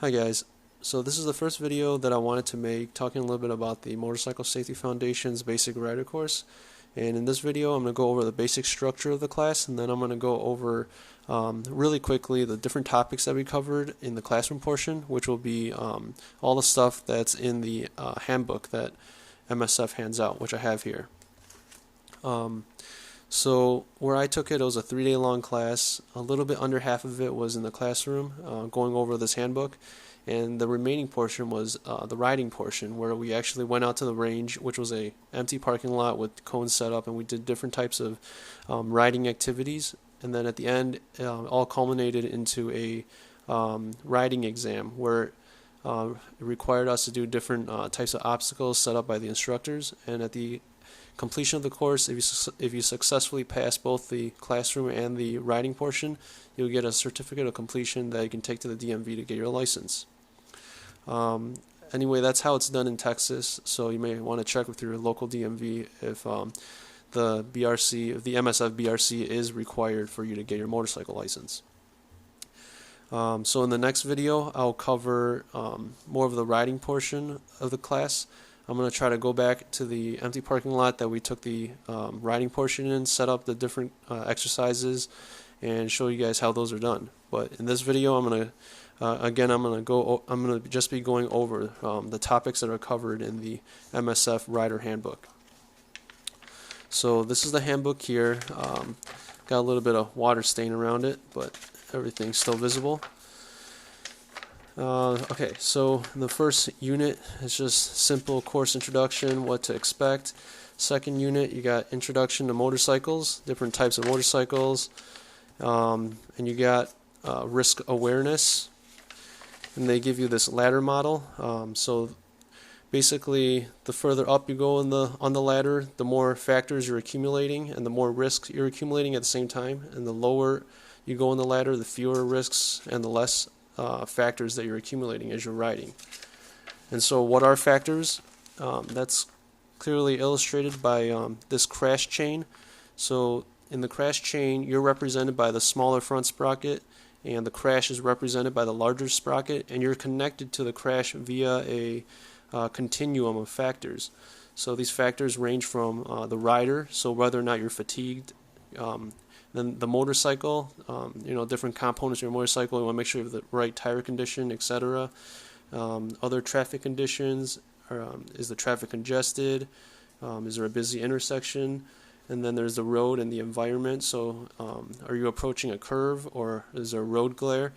Hi guys, so this is the first video that I wanted to make talking a little bit about the Motorcycle Safety Foundation's basic rider course. And in this video I'm going to go over the basic structure of the class, and then I'm going to go over really quickly the different topics that we covered in the classroom portion, which will be all the stuff that's in the handbook that MSF hands out, which I have here. So where I took it, was a 3-day long class. A little bit under half of it was in the classroom going over this handbook, and the remaining portion was the riding portion, where we actually went out to the range, which was a empty parking lot with cones set up, and we did different types of riding activities. And then at the end, all culminated into a riding exam, where it required us to do different types of obstacles set up by the instructors. And at the completion of the course, if you successfully pass both the classroom and the riding portion, you'll get a certificate of completion that you can take to the DMV to get your license. Anyway, that's how it's done in Texas, so you may want to check with your local DMV if the MSF BRC is required for you to get your motorcycle license. So in the next video, I'll cover more of the riding portion of the class. I'm going to try to go back to the empty parking lot that we took the riding portion in, set up the different exercises, and show you guys how those are done. But in this video, I'm going to just be going over the topics that are covered in the MSF Rider Handbook. So this is the handbook here. Got a little bit of water stain around it, but everything's still visible. Okay, so the first unit is just simple course introduction, what to expect. Second unit, you got introduction to motorcycles, different types of motorcycles, and you got risk awareness, and they give you this ladder model. So basically, the further up you go on the ladder, the more factors you're accumulating and the more risks you're accumulating at the same time, and the lower you go on the ladder, the fewer risks and the less factors that you're accumulating as you're riding. And so what are factors? That's clearly illustrated by this crash chain. So in the crash chain, you're represented by the smaller front sprocket, and the crash is represented by the larger sprocket, and you're connected to the crash via a continuum of factors. So these factors range from the rider, so whether or not you're fatigued, then the motorcycle, different components of your motorcycle, you want to make sure you have the right tire condition, etc. Other traffic conditions, is the traffic congested, is there a busy intersection, and then there's the road and the environment. So are you approaching a curve, or is there road glare?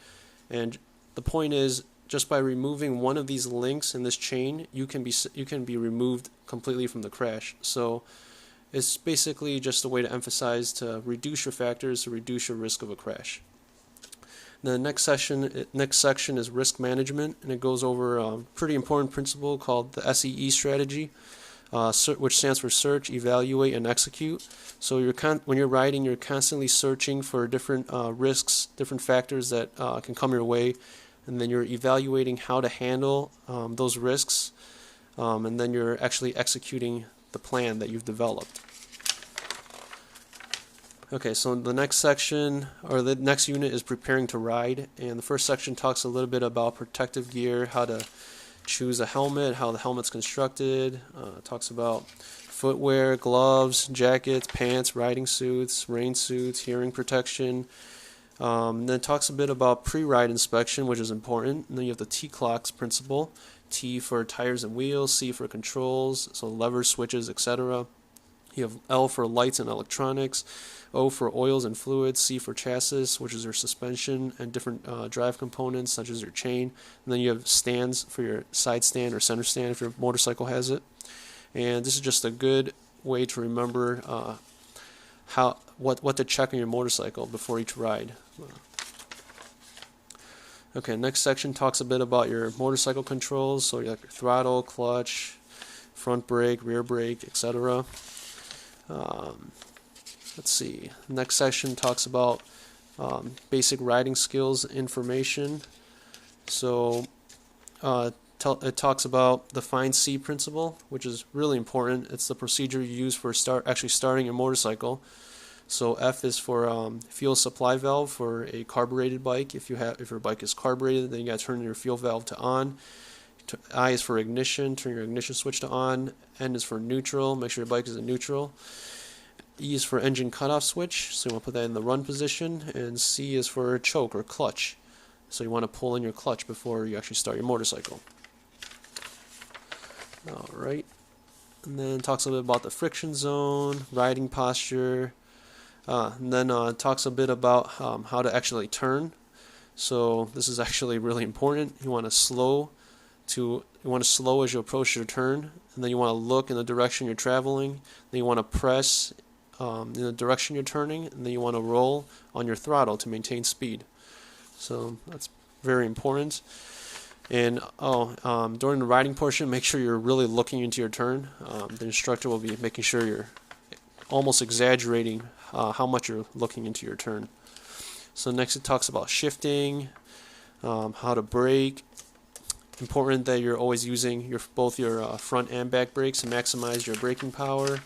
And the point is, just by removing one of these links in this chain, you can be removed completely from the crash. So it's basically just a way to emphasize to reduce your factors, to reduce your risk of a crash. The next section is risk management, and it goes over a pretty important principle called the SEE strategy, which stands for search, evaluate, and execute. So when you're riding, you're constantly searching for different risks, different factors that can come your way, and then you're evaluating how to handle those risks, and then you're actually executing the plan that you've developed. Okay, so the next section, or the next unit, is preparing to ride, and the first section talks a little bit about protective gear, how to choose a helmet, how the helmet's constructed. Talks about footwear, gloves, jackets, pants, riding suits, rain suits, hearing protection. Then it talks a bit about pre-ride inspection, which is important. And then you have the T-clocks principle. T for tires and wheels, C for controls, so levers, switches, etc. You have L for lights and electronics, O for oils and fluids, C for chassis, which is your suspension and different drive components such as your chain. And then you have stands for your side stand or center stand if your motorcycle has it. And this is just a good way to remember what to check on your motorcycle before each ride. Okay, next section talks a bit about your motorcycle controls, so you have your throttle, clutch, front brake, rear brake, etc. Let's see. Next section talks about basic riding skills information. So it talks about the find C principle, which is really important. It's the procedure you use for actually starting your motorcycle. So F is for fuel supply valve for a carbureted bike. If your bike is carbureted, then you got to turn your fuel valve to on. I is for ignition, turn your ignition switch to on. N is for neutral, make sure your bike is in neutral. E is for engine cutoff switch, so you want to put that in the run position. And C is for choke or clutch, so you want to pull in your clutch before you actually start your motorcycle. Alright, and then talks a little bit about the friction zone, riding posture, and then talks a bit about how to actually turn. So this is actually really important. You want to slow as you approach your turn, and then you want to look in the direction you're traveling. Then you want to press in the direction you're turning, and then you want to roll on your throttle to maintain speed. So that's very important. And during the riding portion, make sure you're really looking into your turn. The instructor will be making sure you're almost exaggerating how much you're looking into your turn. So next it talks about shifting, how to brake. Important that you're always using both your front and back brakes to maximize your braking power.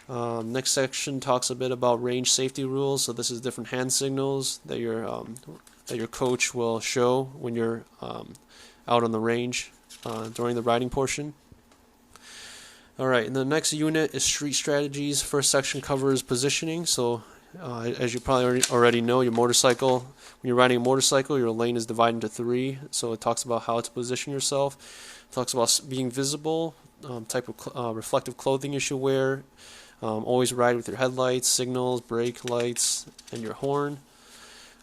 Next section talks a bit about range safety rules. So this is different hand signals that your coach will show when you're out on the range during the riding portion. Alright, and the next unit is street strategies. First section covers positioning. So as you probably already know, when you're riding a motorcycle, your lane is divided into 3. So it talks about how to position yourself. It talks about being visible, type of reflective clothing you should wear. Always ride with your headlights, signals, brake lights, and your horn.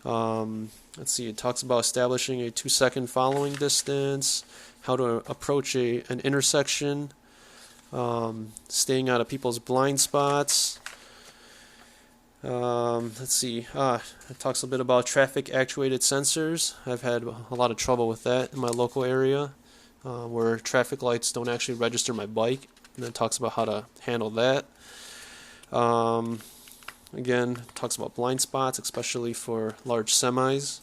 Let's see, it talks about establishing a 2-second following distance, how to approach an intersection, staying out of people's blind spots. Let's see, it talks a bit about traffic actuated sensors. I've had a lot of trouble with that in my local area, where traffic lights don't actually register my bike, and then it talks about how to handle that. Again, it talks about blind spots, especially for large semis.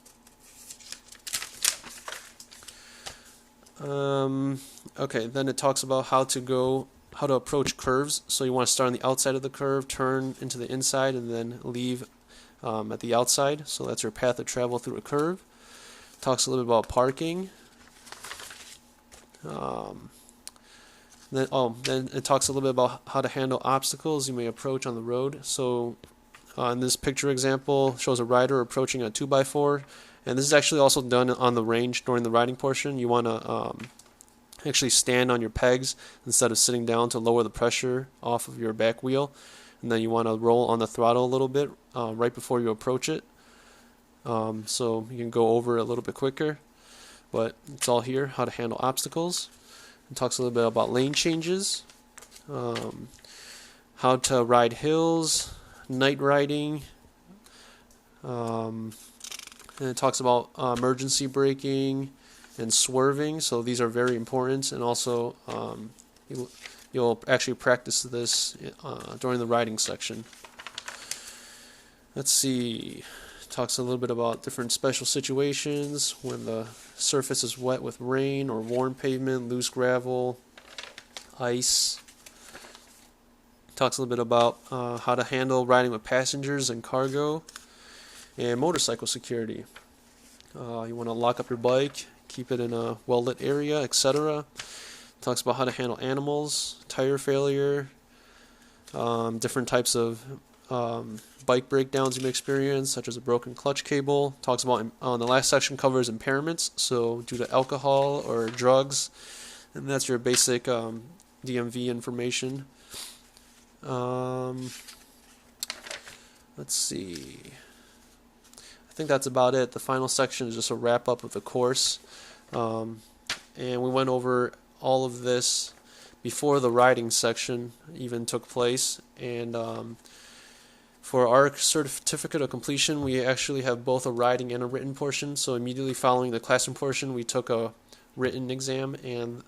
Okay, then it talks about how to approach curves. So you want to start on the outside of the curve, turn into the inside, and then leave at the outside. So that's your path of travel through a curve. Talks a little bit about parking. Then it talks a little bit about how to handle obstacles you may approach on the road. So in this picture example, shows a rider approaching a 2x4, and this is actually also done on the range during the riding portion. You want to actually stand on your pegs instead of sitting down to lower the pressure off of your back wheel, and then you want to roll on the throttle a little bit right before you approach it, so you can go over it a little bit quicker. But it's all here, how to handle obstacles. It talks a little bit about lane changes, how to ride hills, night riding, and it talks about emergency braking and swerving. So these are very important, and also you'll actually practice this during the riding section. Let's see. Talks a little bit about different special situations when the surface is wet with rain or worn pavement, loose gravel, ice. Talks a little bit about how to handle riding with passengers and cargo, and motorcycle security. You want to lock up your bike, keep it in a well-lit area, etc. Talks about how to handle animals, tire failure, different types of bike breakdowns you may experience, such as a broken clutch cable. Talks about, the last section covers impairments, so due to alcohol or drugs, and that's your basic DMV information. Let's see. I think that's about it. The final section is just a wrap up of the course, and we went over all of this before the riding section even took place, and for our certificate of completion, we actually have both a riding and a written portion. So immediately following the classroom portion, we took a written exam, and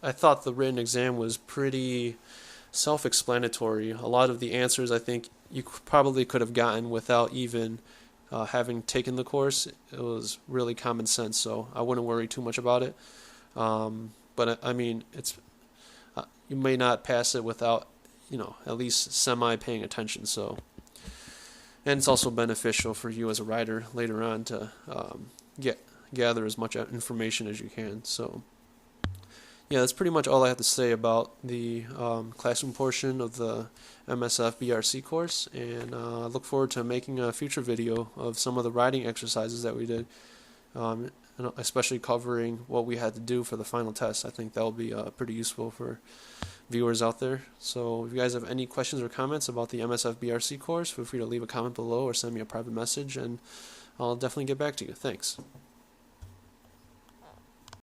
I thought the written exam was pretty self-explanatory. A lot of the answers I think you probably could have gotten without even having taken the course. It was really common sense, so I wouldn't worry too much about it. But I mean, it's you may not pass it without at least semi paying attention. So, and it's also beneficial for you as a writer later on to gather as much information as you can. So, yeah, that's pretty much all I have to say about the classroom portion of the MSF BRC course, and I look forward to making a future video of some of the writing exercises that we did, and especially covering what we had to do for the final test. I think that will be pretty useful for viewers out there. So if you guys have any questions or comments about the MSF BRC course, feel free to leave a comment below or send me a private message, and I'll definitely get back to you. Thanks.